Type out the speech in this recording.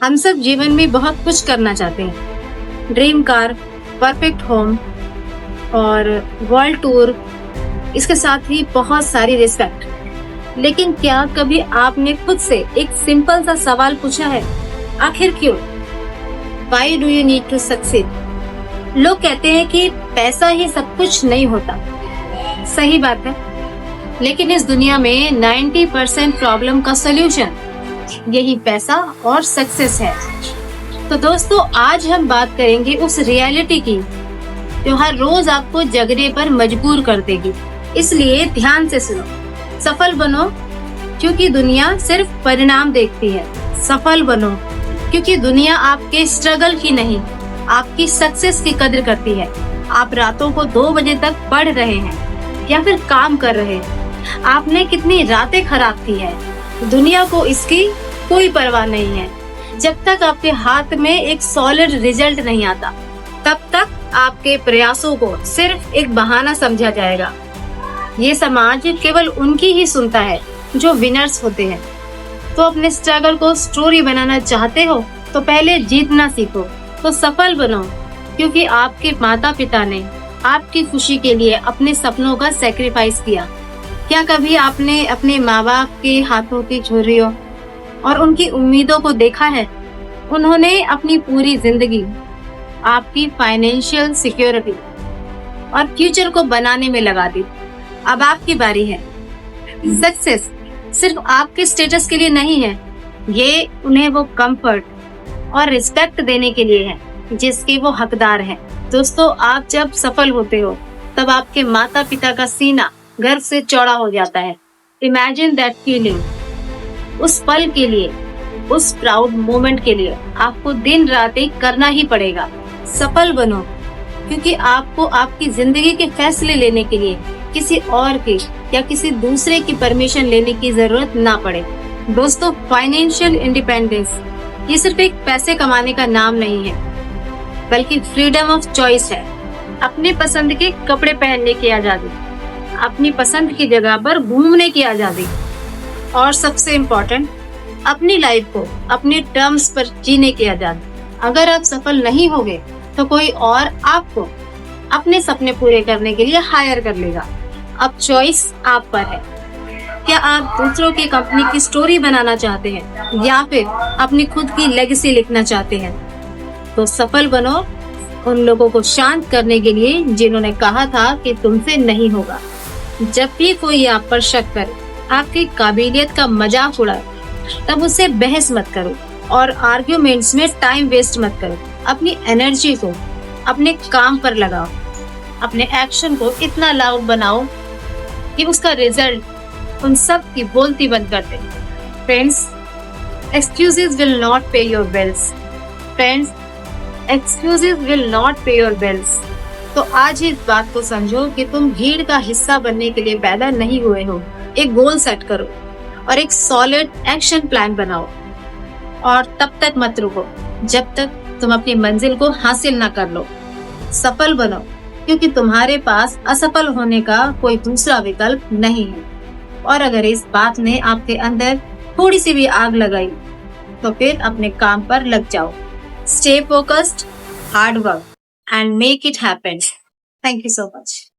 हम सब जीवन में बहुत कुछ करना चाहते हैं। ड्रीम कार, परफेक्ट होम और वर्ल्ड टूर, इसके साथ ही बहुत सारी रिस्पेक्ट। लेकिन क्या कभी आपने खुद से एक सिंपल सा सवाल पूछा है, आखिर क्यों? Why do you need to succeed? लोग कहते हैं कि पैसा ही सब कुछ नहीं होता। सही बात है, लेकिन इस दुनिया में 90% प्रॉब्लम का सलूशन यही पैसा और सक्सेस है। तो दोस्तों, आज हम बात करेंगे उस रियलिटी की जो हर रोज आपको जगने पर मजबूर कर देगी। इसलिए ध्यान से सुनो। सफल बनो क्योंकि दुनिया सिर्फ परिणाम देखती है। सफल बनो क्योंकि दुनिया आपके स्ट्रगल की नहीं, आपकी सक्सेस की कदर करती है। आप रातों को 2 बजे तक पढ़ रहे हैं या फिर काम कर रहे हैं, आपने कितनी रातें खराब की है, दुनिया को इसकी कोई परवाह नहीं है। जब तक आपके हाथ में एक सॉलिड रिजल्ट नहीं आता, तब तक आपके प्रयासों को सिर्फ एक बहाना समझा जाएगा। ये समाज केवल उनकी ही सुनता है जो विनर्स होते हैं। तो अपने स्ट्रगल को स्टोरी बनाना चाहते हो तो पहले जीतना सीखो। तो सफल बनो क्योंकि आपके माता पिता ने आपकी खुशी के लिए अपने सपनों का सैक्रिफाइस किया। क्या कभी आपने अपने माँ बाप के हाथों की छुरियों और उनकी उम्मीदों को देखा है? उन्होंने अपनी पूरी जिंदगी आपकी फाइनेंशियल सिक्योरिटी और फ्यूचर को बनाने में लगा दी। अब आपकी बारी है। सक्सेस सिर्फ आपके स्टेटस के लिए नहीं है, ये उन्हें वो कंफर्ट और रिस्पेक्ट देने के लिए है जिसके वो हकदार हैं। दोस्तों, आप जब सफल होते हो तब आपके माता पिता का सीना गर्व से चौड़ा हो जाता है। Imagine that feeling. उस पल के लिए, उस प्राउड मोमेंट के लिए आपको दिन रात एक करना ही पड़ेगा। सफल बनो क्योंकि आपको आपकी जिंदगी के फैसले लेने के लिए किसी और की या किसी दूसरे की परमिशन लेने की जरूरत ना पड़े। दोस्तों, फाइनेंशियल इंडिपेंडेंस ये सिर्फ एक पैसे कमाने का नाम नहीं है, बल्कि फ्रीडम ऑफ चॉइस है। अपने पसंद के कपड़े पहनने की आजादी, अपनी पसंद की जगह पर घूमने की आजादी और सबसे इम्पोर्टेंट, अपनी लाइफ को अपने टर्म्स पर जीने की आजादी। अगर आप सफल नहीं होगे तो कोई और आपको अपने सपने पूरे करने के लिए हायर कर लेगा। अब चॉइस आप पर है। क्या आप दूसरों की कंपनी की स्टोरी बनाना चाहते हैं या फिर अपनी खुद की लेगेसी लिखना चाहते हैं? तो सफल बनो उन लोगों को शांत करने के लिए जिन्होंने कहा था कि तुमसे नहीं होगा। जब भी कोई आप पर शक करे, आपकी काबिलियत का मजाक उड़ाए, तब उससे बहस मत करो और आर्ग्यूमेंट्स में टाइम वेस्ट मत करो। अपनी एनर्जी को अपने काम पर लगाओ। अपने एक्शन को इतना लाउड बनाओ कि उसका रिजल्ट उन सब की बोलती बंद कर दे। Friends, excuses will not pay your bills. Friends, excuses will not pay your bills. तो आज ही इस बात को समझो कि तुम भीड़ का हिस्सा बनने के लिए पैदा नहीं हुए हो। एक गोल सेट करो और एक सॉलिड एक्शन प्लान बनाओ और तब तक मत रुको जब तक तुम अपनी मंजिल को हासिल ना कर लो। सफल बनो क्योंकि तुम्हारे पास असफल होने का कोई दूसरा विकल्प नहीं है। और अगर इस बात ने आपके अंदर थोड़ी सी भी आग लगाई तो फिर अपने काम पर लग जाओ। Stay focused, hard work and make it happen. Thank you so much.